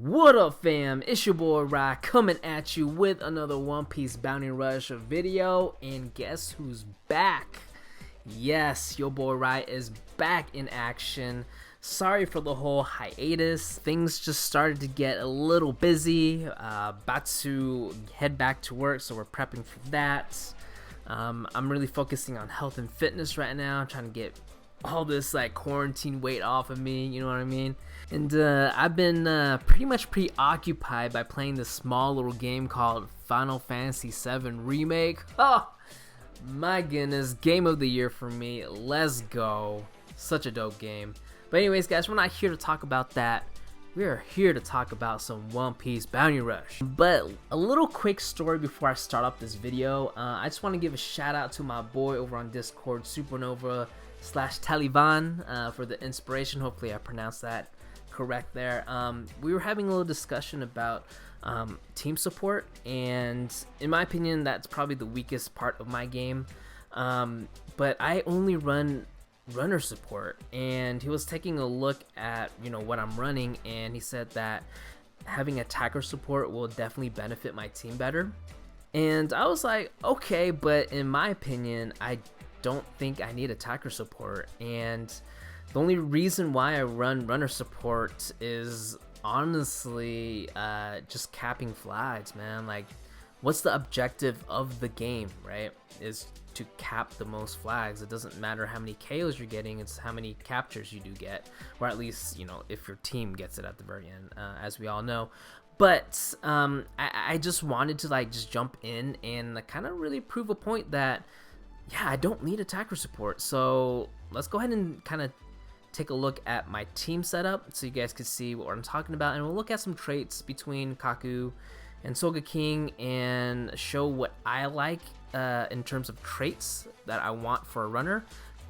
What up, fam? It's your boy Rye coming at you with another One Piece Bounty Rush video, and guess who's back? Yes, your boy Rye is back in action. Sorry for the whole hiatus. Things just started to get a little busy. About to head back to work, so we're prepping for that. I'm really focusing on health and fitness right now, trying to get all this like quarantine weight off of me, you know what I mean? And I've been pretty much preoccupied by playing this small little game called Final Fantasy VII Remake. Oh my goodness, game of the year for me. Let's go. Such a dope game. But anyways, guys, we're not here to talk about that. We are here to talk about some One Piece Bounty Rush. But a little quick story before I start off this video. I just want to give a shout out to my boy over on Discord, Supernova/Taliban, for the inspiration. Hopefully I pronounced that correct there. We were having a little discussion about team support, and in my opinion that's probably the weakest part of my game. But I only run runner support, and he was taking a look at what I'm running, and he said that having attacker support will definitely benefit my team better. And I was like, okay, but in my opinion I don't think I need attacker support, and the only reason why I run runner support is honestly just capping flags, man. Like, what's the objective of the game, right? Is to cap the most flags. It doesn't matter how many KOs you're getting, it's how many captures you do get, or at least if your team gets it at the very end, as we all know. But I just wanted to just jump in and kind of really prove a point that yeah, I don't need attacker support. So let's go ahead and kind of take a look at my team setup so you guys can see what I'm talking about, and we'll look at some traits between Kaku and Sogeking and show what I like in terms of traits that I want for a runner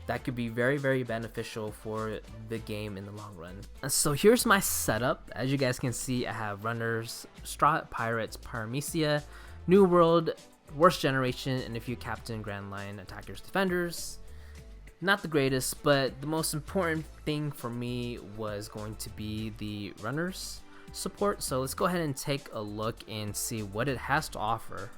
that could be very, very beneficial for the game in the long run. So here's my setup. As you guys can see, I have runners, Straw Pirates, Paramecia, New World, Worst Generation, and a few Captain, Grand Line, Attackers, Defenders. Not the greatest, but the most important thing for me was going to be the runners support. So let's go ahead and take a look and see what it has to offer.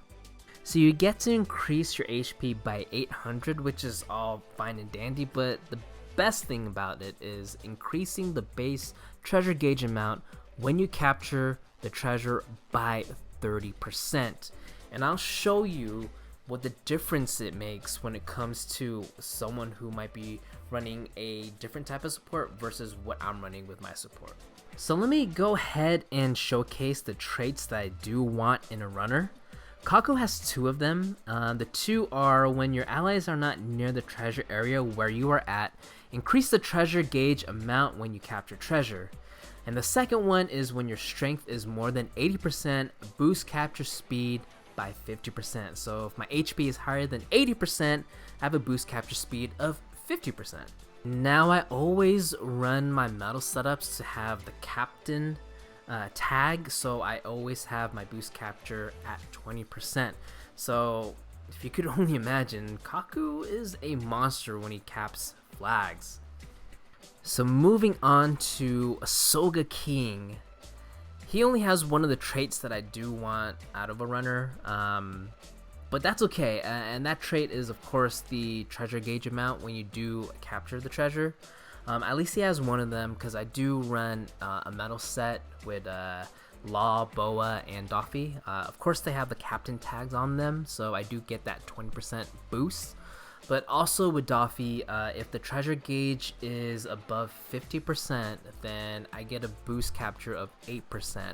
So you get to increase your HP by 800, which is all fine and dandy, but the best thing about it is increasing the base treasure gauge amount when you capture the treasure by 30%. And I'll show you what the difference it makes when it comes to someone who might be running a different type of support versus what I'm running with my support. So let me go ahead and showcase the traits that I do want in a runner. Kaku has two of them. The two are: when your allies are not near the treasure area where you are at, increase the treasure gauge amount when you capture treasure. And the second one is: when your strength is more than 80%, boost capture speed by 50%. So if my HP is higher than 80%, I have a boost capture speed of 50%. Now I always run my medal setups to have the captain tag, so I always have my boost capture at 20%. So if you could only imagine, Kaku is a monster when he caps flags. So moving on to Sogeking. He only has one of the traits that I do want out of a runner, but that's okay, and that trait is of course the treasure gauge amount when you do capture the treasure. At least he has one of them, because I do run a medal set with Law, Boa, and Doffy. Of course they have the captain tags on them, so I do get that 20% boost. But also with Doffy, if the treasure gauge is above 50%, then I get a boost capture of 8%.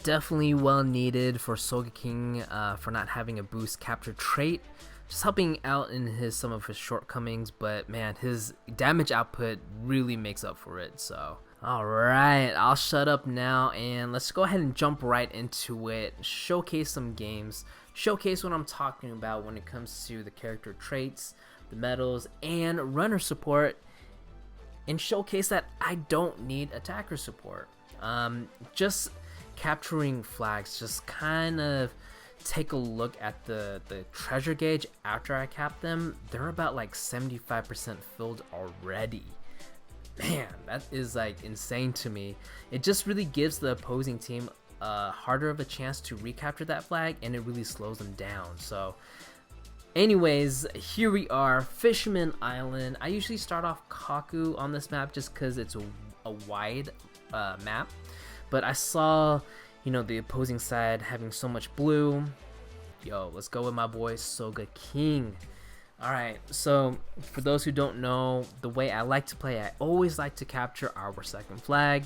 Definitely well needed for Sogeking for not having a boost capture trait. Just helping out in some of his shortcomings, but man, his damage output really makes up for it. So alright, I'll shut up now and let's go ahead and jump right into it. Showcase some games, showcase what I'm talking about when it comes to the character traits, the medals, and runner support, and showcase that I don't need attacker support. Just capturing flags, just kind of take a look at the treasure gauge after I cap them. They're about like 75% filled already. Man, that is like insane to me. It just really gives the opposing team harder of a chance to recapture that flag, and it really slows them down. So anyways, here we are, Fisherman Island. I usually start off Kaku on this map just because it's a wide map, but I saw, you know, the opposing side having so much blue. Yo, let's go with my boy Sogeking. Alright, so for those who don't know, the way I like to play, I always like to capture our second flag.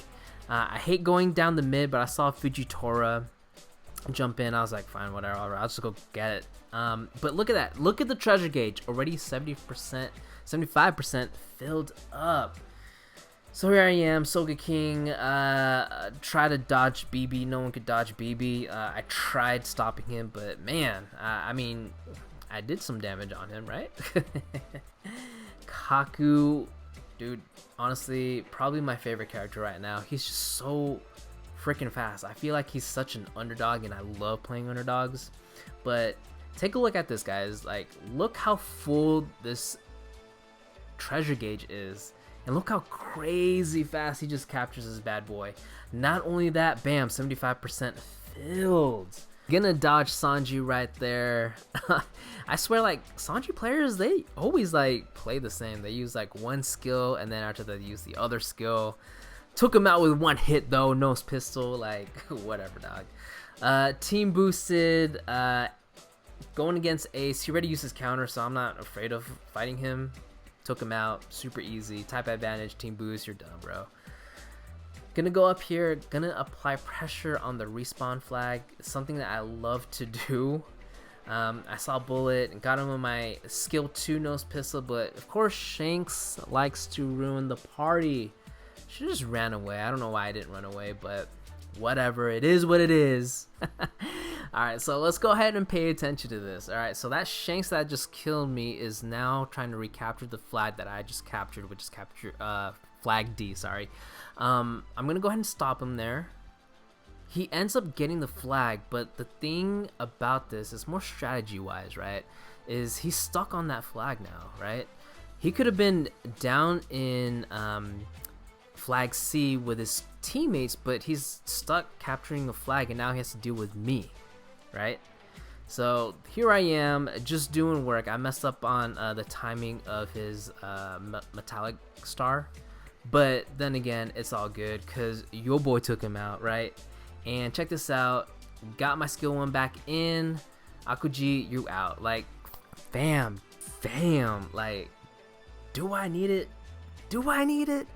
I hate going down the mid, but I saw Fujitora jump in. I was like, fine, whatever, I'll just go get it. But look at that. Look at the treasure gauge. Already 70%, 75% filled up. So here I am, Sogeking. Try to dodge BB. No one could dodge BB. I tried stopping him, but man, I mean, I did some damage on him, right? Kaku, dude, honestly, probably my favorite character right now. He's just so freaking fast. I feel like he's such an underdog, and I love playing underdogs. But take a look at this, guys. Like, look how full this treasure gauge is. And look how crazy fast he just captures this bad boy. Not only that, bam, 75% filled. Gonna dodge Sanji right there. I swear, like, Sanji players, they always like play the same. They use like one skill, and then after that they use the other skill. Took him out with one hit though, nose pistol, like whatever, dog. Team boosted, going against Ace. He already used his counter, so I'm not afraid of fighting him. Took him out, super easy. Type advantage, team boost, you're done, bro. Gonna go up here, gonna apply pressure on the respawn flag. It's something that I love to do. I saw Bullet and got him with my skill 2 nose pistol, but of course Shanks likes to ruin the party. Should just ran away. I don't know why I didn't run away, but whatever, it is what it is. Alright, so let's go ahead and pay attention to this. Alright, so that Shanks that just killed me is now trying to recapture the flag that I just captured, which is flag D, sorry. I'm gonna go ahead and stop him there. He ends up getting the flag, but the thing about this is more strategy wise, right, is he's stuck on that flag now, right? He could have been down in flag C with his teammates, but he's stuck capturing the flag, and now he has to deal with me, right? So here I am just doing work. I messed up on the timing of his metallic star, but then again, it's all good because your boy took him out, right? And check this out, got my skill 1 back in. Akuji, you out. Like, bam, like, do I need it? Do I need it?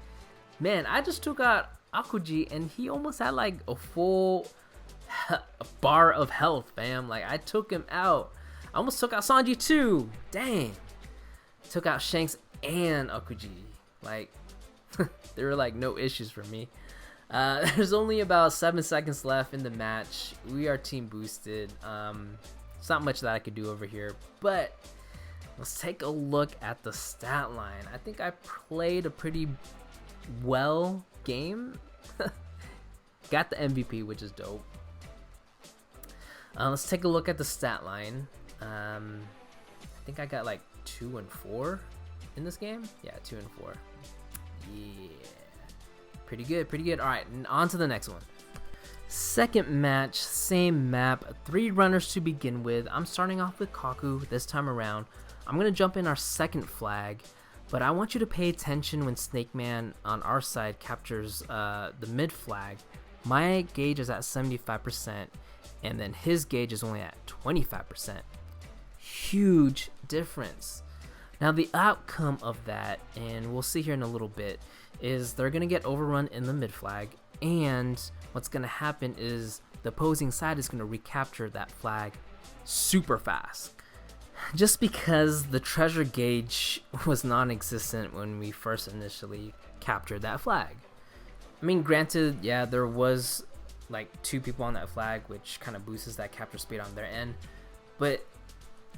Man, I just took out Akuji and he almost had like a full bar of health, fam. Like, I took him out. I almost took out Sanji too. Dang. Took out Shanks and Akuji. Like, there were like no issues for me. There's only about 7 seconds left in the match. We are team boosted. It's not much that I could do over here, but let's take a look at the stat line. I think I played a pretty well game. Got the MVP, which is dope. Let's take a look at the stat line. I think I got like 2 and 4 in this game. Yeah, 2 and 4. Yeah, pretty good. All right, on to the next one. Second match, same map, 3 runners to begin with. I'm starting off with Kaku this time around. I'm gonna jump in our second flag, but I want you to pay attention when Snake Man on our side captures the mid flag. My gauge is at 75%, and then his gauge is only at 25%. Huge difference. Now the outcome of that, and we'll see here in a little bit, is they're gonna get overrun in the mid flag, and what's gonna happen is the opposing side is gonna recapture that flag super fast. Just because the treasure gauge was non-existent when we first initially captured that flag. I mean, granted, yeah, there was like 2 people on that flag, which kind of boosts that capture speed on their end, but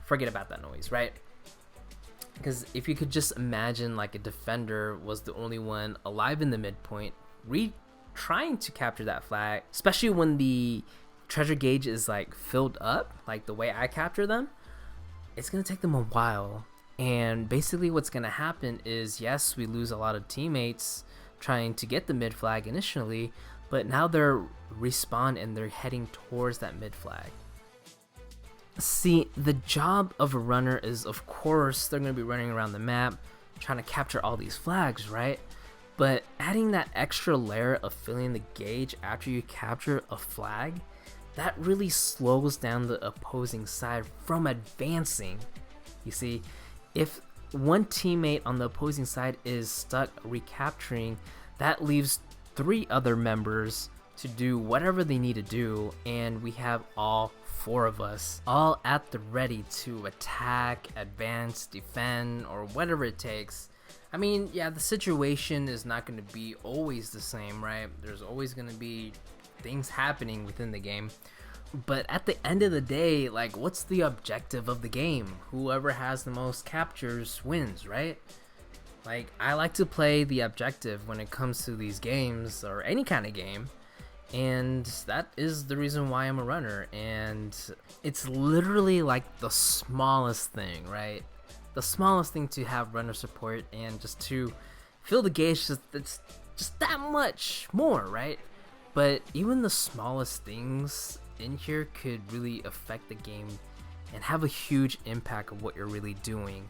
forget about that noise, right? Because if you could just imagine like a defender was the only one alive in the midpoint, trying to capture that flag, especially when the treasure gauge is like filled up, like the way I capture them, it's gonna take them a while. And basically what's going to happen is, yes, we lose a lot of teammates trying to get the mid flag initially, but now they're respawn and they're heading towards that mid flag. See, the job of a runner is, of course, they're going to be running around the map trying to capture all these flags, right? But adding that extra layer of filling the gauge after you capture a flag, that really slows down the opposing side from advancing. You see, if one teammate on the opposing side is stuck recapturing, that leaves 3 other members to do whatever they need to do, and we have all 4 of us all at the ready to attack, advance, defend, or whatever it takes. I mean, yeah, the situation is not going to be always the same, right? There's always going to be things happening within the game. But at the end of the day, like, what's the objective of the game? Whoever has the most captures wins, right? Like, I like to play the objective when it comes to these games, or any kind of game. And that is the reason why I'm a runner. And it's literally like the smallest thing, right? The smallest thing to have runner support, and just to fill the gauge, it's just that much more, right? But even the smallest things in here could really affect the game and have a huge impact of what you're really doing.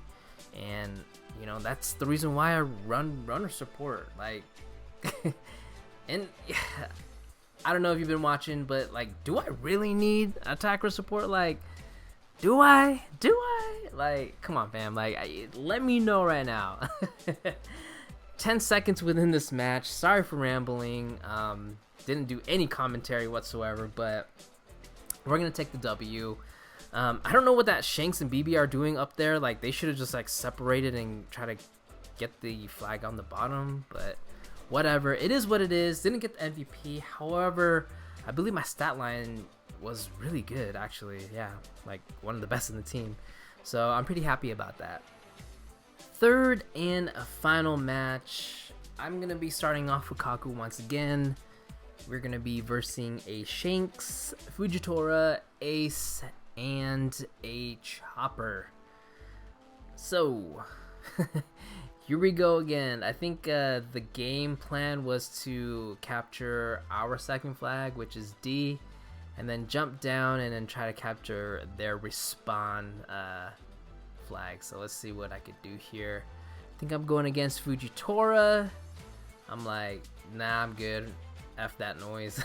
And you know, that's the reason why I run runner support. Like and yeah, I don't know if you've been watching, but like, do I really need attacker support? Like, do I like, come on fam, like, let me know right now. 10 seconds within this match. Sorry for rambling. Didn't do any commentary whatsoever, but we're gonna take the W. I don't know what that Shanks and BB are doing up there. Like, they should have just like separated and try to get the flag on the bottom, but whatever. It is what it is. Didn't get the MVP. However, I believe my stat line was really good, actually. Yeah, like one of the best in the team. So I'm pretty happy about that. Third and a final match. I'm gonna be starting off with Kaku once again. We're gonna be versing a Shanks, Fujitora, Ace, and a Chopper. So here we go again. I think the game plan was to capture our second flag, which is D, and then jump down and then try to capture their respawn flag. So let's see what I could do here. I think I'm going against Fujitora. I'm like, nah, I'm good. F that noise.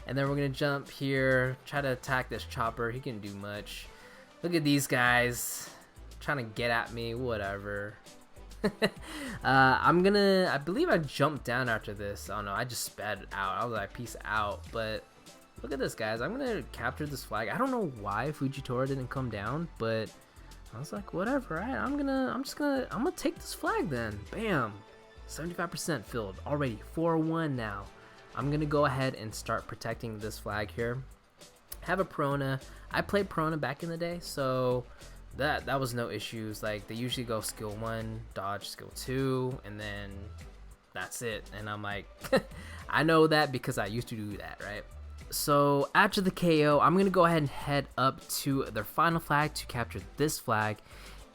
And then we're gonna jump here, try to attack this Chopper. He can do much. Look at these guys trying to get at me. Whatever. I believe I jumped down after this. Oh no, I just sped out. I was like, peace out. But look at this, guys. I'm gonna capture this flag. I don't know why Fujitora didn't come down, but I was like, whatever. Right? I'm gonna take this flag then. Bam. 75% filled already. 4-1 now. I'm gonna go ahead and start protecting this flag here. Have a Prona. I played Prona back in the day, so that was no issues. Like, they usually go skill 1, dodge skill 2, and then that's it. And I'm like, I know that because I used to do that, right? So after the KO, I'm gonna go ahead and head up to their final flag to capture this flag.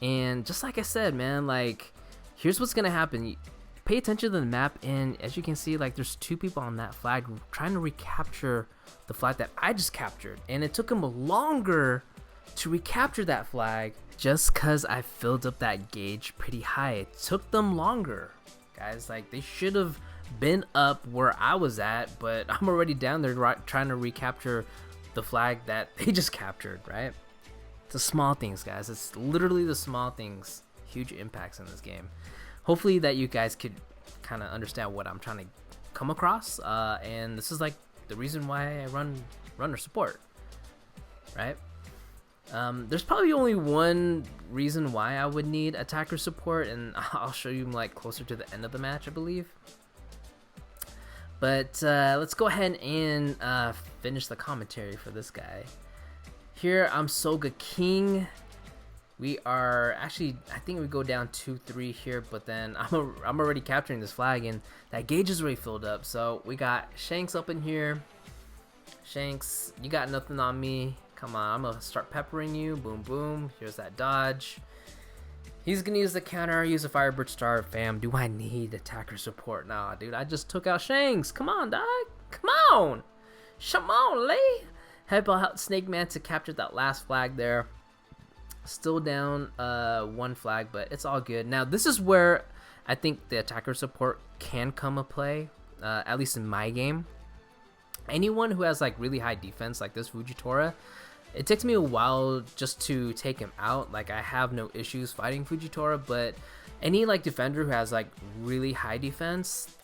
And just like I said, man, like, here's what's gonna happen. Pay attention to the map, and as you can see, like, there's 2 people on that flag trying to recapture the flag that I just captured, and it took them longer to recapture that flag just because I filled up that gauge pretty high. It took them longer, guys. Like, they should have been up where I was at, but I'm already down there trying to recapture the flag that they just captured, right? It's the small things, guys. It's literally the small things. Huge impacts in this game. Hopefully that you guys could kind of understand what I'm trying to come across, and this is like the reason why I run runner support, right? There's probably only one reason why I would need attacker support, and I'll show you like closer to the end of the match, I believe. But let's go ahead and finish the commentary for this guy. Here I'm Sogeking. We are actually, I think we go down 2-3 here, but then I'm already capturing this flag, and that gauge is already filled up. So we got Shanks up in here. Shanks, you got nothing on me. Come on, I'm gonna start peppering you. Boom, boom. Here's that dodge. He's gonna use the counter, use a Firebird Star. Fam, do I need attacker support? Nah, dude, I just took out Shanks. Come on, dog. Come on. Come on, Lee. Headball out Snake Man to capture that last flag there. Still down 1 flag, but it's all good. Now, this is where I think the attacker support can come a play, at least in my game. Anyone who has like really high defense, like this Fujitora, it takes me a while just to take him out. Like, I have no issues fighting Fujitora, but any like defender who has like really high defense,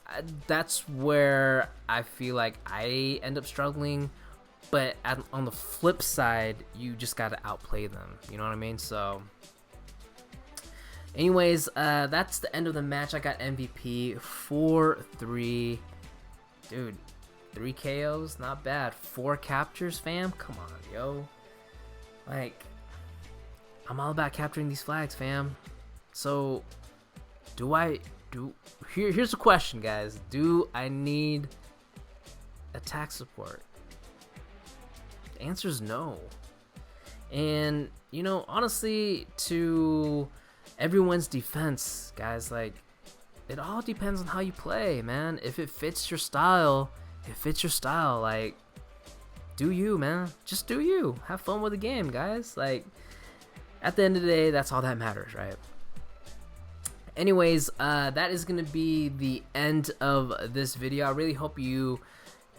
that's where I feel like I end up struggling. But on the flip side, you just gotta outplay them. You know what I mean? So, anyways, that's the end of the match. I got MVP 4-3, dude. 3 KOs, not bad. 4 captures, fam. Come on, yo. Like, I'm all about capturing these flags, fam. So, here's the question, guys. Do I need attack support? The answer is no. And, you know, honestly, to everyone's defense, guys, like, it all depends on how you play, man. If it fits your style, like, do you, man. Just do you. Have fun with the game, guys. Like, at the end of the day, that's all that matters, right? Anyways, that is going to be the end of this video. I really hope you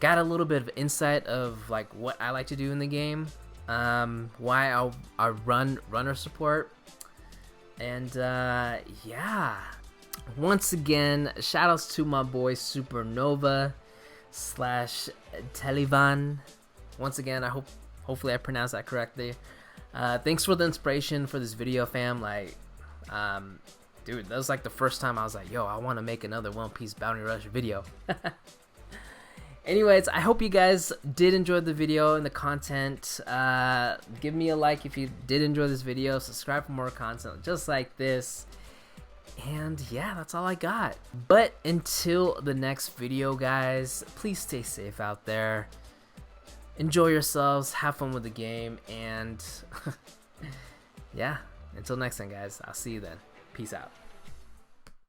got a little bit of insight of, like, what I like to do in the game. Why I run runner support. And, yeah. Once again, shoutouts to my boy Supernova / Taliban. Once again, hopefully I pronounced that correctly. Thanks for the inspiration for this video, fam. Like, dude, that was like the first time I was like, yo, I want to make another One Piece Bounty Rush video. Anyways, I hope you guys did enjoy the video and the content. Give me a like if you did enjoy this video. Subscribe for more content just like this. And yeah, that's all I got. But until the next video, guys, please stay safe out there. Enjoy yourselves, have fun with the game, and yeah, until next time, guys, I'll see you then. Peace out.